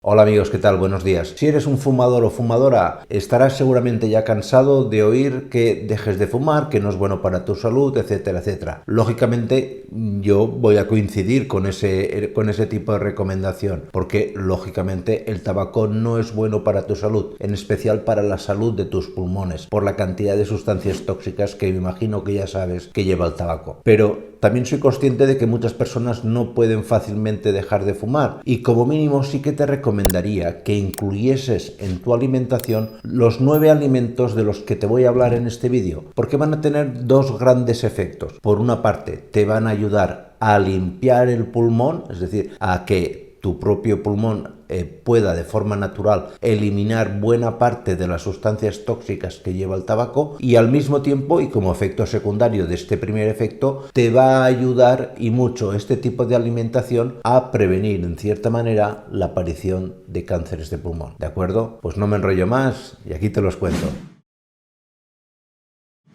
Hola amigos, ¿qué tal? Buenos días. Si eres un fumador o fumadora, estarás seguramente ya cansado de oír que dejes de fumar, que no es bueno para tu salud, etcétera, etcétera. Lógicamente, yo voy a coincidir con ese tipo de recomendación, porque lógicamente el tabaco no es bueno para tu salud, en especial para la salud de tus pulmones, por la cantidad de sustancias tóxicas que me imagino que ya sabes que lleva el tabaco. Pero también soy consciente de que muchas personas no pueden fácilmente dejar de fumar y como mínimo sí que te recomendaría que incluyeses en tu alimentación los 9 alimentos de los que te voy a hablar en este vídeo, porque van a tener dos grandes efectos. Por una parte, te van a ayudar a limpiar el pulmón, es decir, a que tu propio pulmón pueda de forma natural eliminar buena parte de las sustancias tóxicas que lleva el tabaco, y al mismo tiempo, y como efecto secundario de este primer efecto, te va a ayudar y mucho este tipo de alimentación a prevenir en cierta manera la aparición de cánceres de pulmón. ¿De acuerdo? Pues no me enrollo más y aquí te los cuento.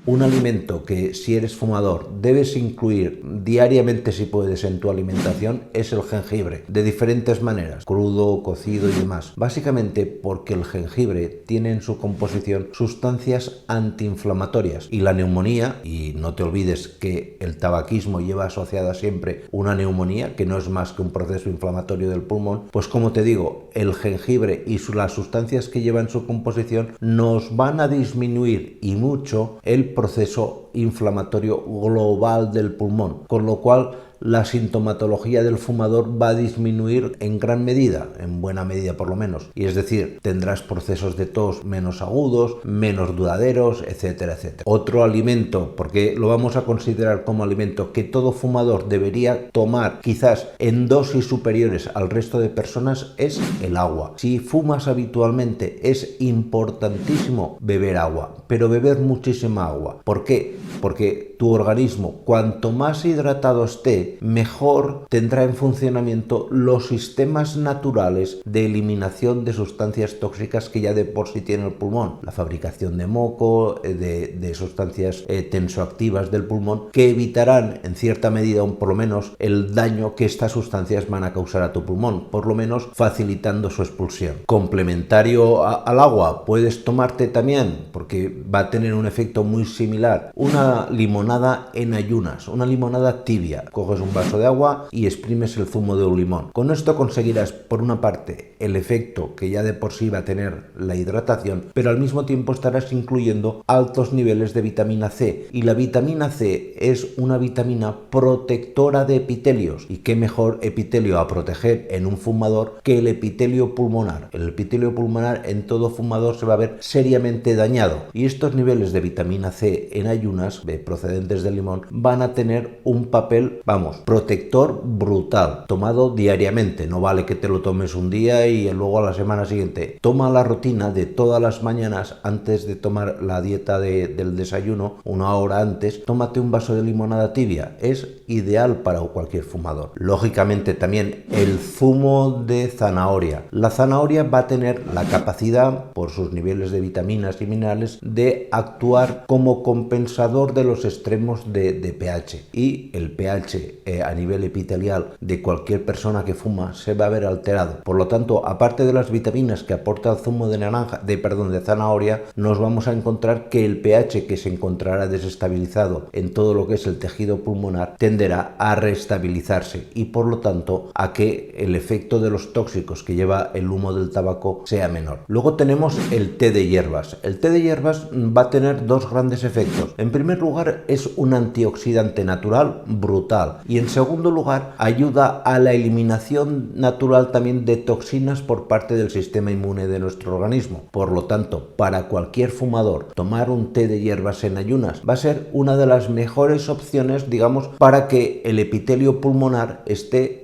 Un alimento que, si eres fumador, debes incluir diariamente si puedes en tu alimentación es el jengibre, de diferentes maneras, crudo, cocido y demás. Básicamente porque el jengibre tiene en su composición sustancias antiinflamatorias y la neumonía, y no te olvides que el tabaquismo lleva asociada siempre una neumonía, que no es más que un proceso inflamatorio del pulmón, pues como te digo, el jengibre y las sustancias que lleva en su composición nos van a disminuir y mucho el proceso inflamatorio global del pulmón, con lo cual la sintomatología del fumador va a disminuir en gran medida, en buena medida por lo menos, y es decir, tendrás procesos de tos menos agudos, menos duraderos, etcétera, etcétera. Otro alimento, porque lo vamos a considerar como alimento que todo fumador debería tomar quizás en dosis superiores al resto de personas, es el agua. Si fumas habitualmente es importantísimo beber agua, pero beber muchísima agua. ¿Por qué? Porque tu organismo, cuanto más hidratado esté, mejor tendrá en funcionamiento los sistemas naturales de eliminación de sustancias tóxicas que ya de por sí tiene el pulmón. La fabricación de moco, de sustancias tensoactivas del pulmón, que evitarán en cierta medida, o por lo menos, el daño que estas sustancias van a causar a tu pulmón, por lo menos facilitando su expulsión. Complementario al agua, puedes tomarte también, porque va a tener un efecto muy similar, una limonada en ayunas, una limonada tibia. Coges un vaso de agua y exprimes el zumo de un limón. Con esto conseguirás, por una parte, el efecto que ya de por sí va a tener la hidratación, pero al mismo tiempo estarás incluyendo altos niveles de vitamina C. Y la vitamina C es una vitamina protectora de epitelios. ¿Y qué mejor epitelio a proteger en un fumador que el epitelio pulmonar? El epitelio pulmonar en todo fumador se va a ver seriamente dañado. Y estos niveles de vitamina C en ayunas, procedentes del limón, van a tener un papel, protector brutal, tomado diariamente. No vale que te lo tomes un día y luego a la semana siguiente. Toma la rutina de todas las mañanas, antes de tomar la dieta del desayuno, una hora antes, tómate un vaso de limonada tibia. Es ideal para cualquier fumador. Lógicamente también el zumo de zanahoria. La zanahoria va a tener la capacidad, por sus niveles de vitaminas y minerales, de actuar como compensador de los extremos de pH, y el pH a nivel epitelial de cualquier persona que fuma se va a ver alterado. Por lo tanto, aparte de las vitaminas que aporta el zumo de zanahoria, nos vamos a encontrar que el pH, que se encontrará desestabilizado en todo lo que es el tejido pulmonar, tenderá a restabilizarse y por lo tanto a que el efecto de los tóxicos que lleva el humo del tabaco sea menor. Luego tenemos el té de hierbas. El té de hierbas va a tener dos grandes efectos. En primer lugar, es un antioxidante natural brutal, y en segundo lugar, ayuda a la eliminación natural también de toxinas por parte del sistema inmune de nuestro organismo. Por lo tanto, para cualquier fumador, tomar un té de hierbas en ayunas va a ser una de las mejores opciones, digamos, para que el epitelio pulmonar esté,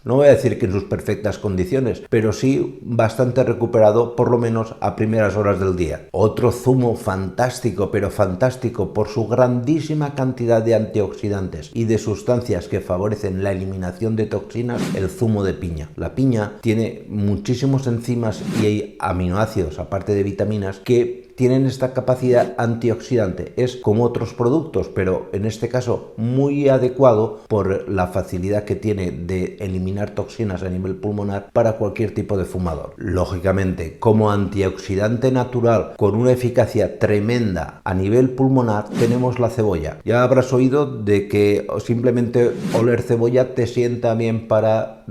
no voy a decir que en sus perfectas condiciones, pero sí bastante recuperado, por lo menos a primeras horas del día. Otro zumo fantástico, pero fantástico por su grandísima cantidad de antioxidantes y de sustancias que favorecen la eliminación de toxinas, el zumo de piña. La piña tiene muchísimos enzimas y aminoácidos, aparte de vitaminas, que tienen esta capacidad antioxidante. Es como otros productos, pero en este caso muy adecuado por la facilidad que tiene de eliminar toxinas a nivel pulmonar para cualquier tipo de fumador. Lógicamente, como antioxidante natural con una eficacia tremenda a nivel pulmonar, tenemos la cebolla. Ya habrás oído de que simplemente oler cebolla te sienta bien para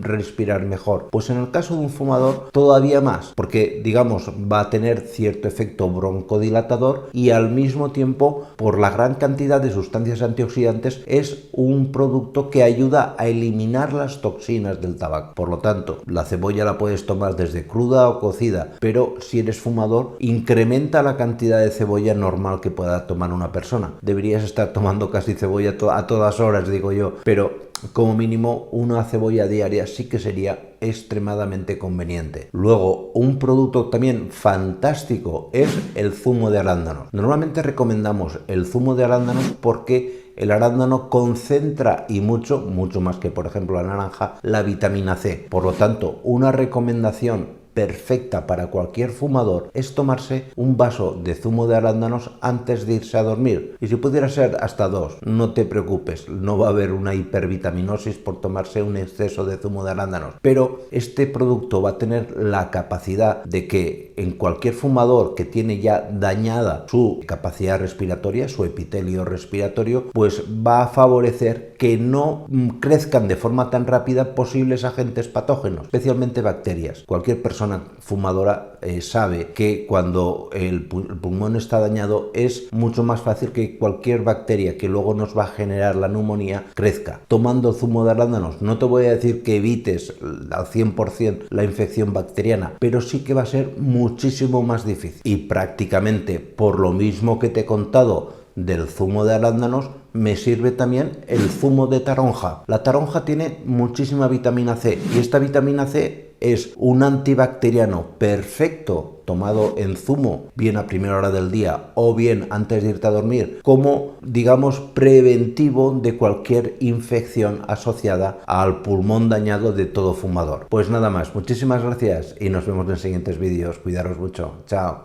respirar mejor. Pues en el caso de un fumador todavía más, porque digamos va a tener cierto efecto broncodilatador y al mismo tiempo, por la gran cantidad de sustancias antioxidantes, es un producto que ayuda a eliminar las toxinas del tabaco. Por lo tanto, la cebolla la puedes tomar desde cruda o cocida, pero si eres fumador, incrementa la cantidad de cebolla normal que pueda tomar una persona. Deberías estar tomando casi cebolla a todas horas, digo yo, pero como mínimo una cebolla diaria sí que sería extremadamente conveniente. Luego, un producto también fantástico es el zumo de arándanos. Normalmente recomendamos el zumo de arándanos porque el arándano concentra y mucho más que por ejemplo la naranja, la vitamina C. Por lo tanto, una recomendación perfecta para cualquier fumador es tomarse un vaso de zumo de arándanos antes de irse a dormir, y si pudiera ser hasta 2, no te preocupes, no va a haber una hipervitaminosis por tomarse un exceso de zumo de arándanos, pero este producto va a tener la capacidad de que en cualquier fumador que tiene ya dañada su capacidad respiratoria, su epitelio respiratorio, pues va a favorecer que no crezcan de forma tan rápida posibles agentes patógenos, especialmente bacterias. Cualquier persona fumadora sabe que cuando el pulmón está dañado es mucho más fácil que cualquier bacteria que luego nos va a generar la neumonía crezca. Tomando zumo de arándanos, no te voy a decir que evites al 100% la infección bacteriana, pero sí que va a ser muchísimo más difícil. Y prácticamente por lo mismo que te he contado del zumo de arándanos, me sirve también el zumo de toronja. La toronja tiene muchísima vitamina C y esta vitamina C es un antibacteriano perfecto tomado en zumo, bien a primera hora del día o bien antes de irte a dormir, como digamos preventivo de cualquier infección asociada al pulmón dañado de todo fumador. Pues nada más, muchísimas gracias y nos vemos en siguientes vídeos. Cuidaros mucho. Chao.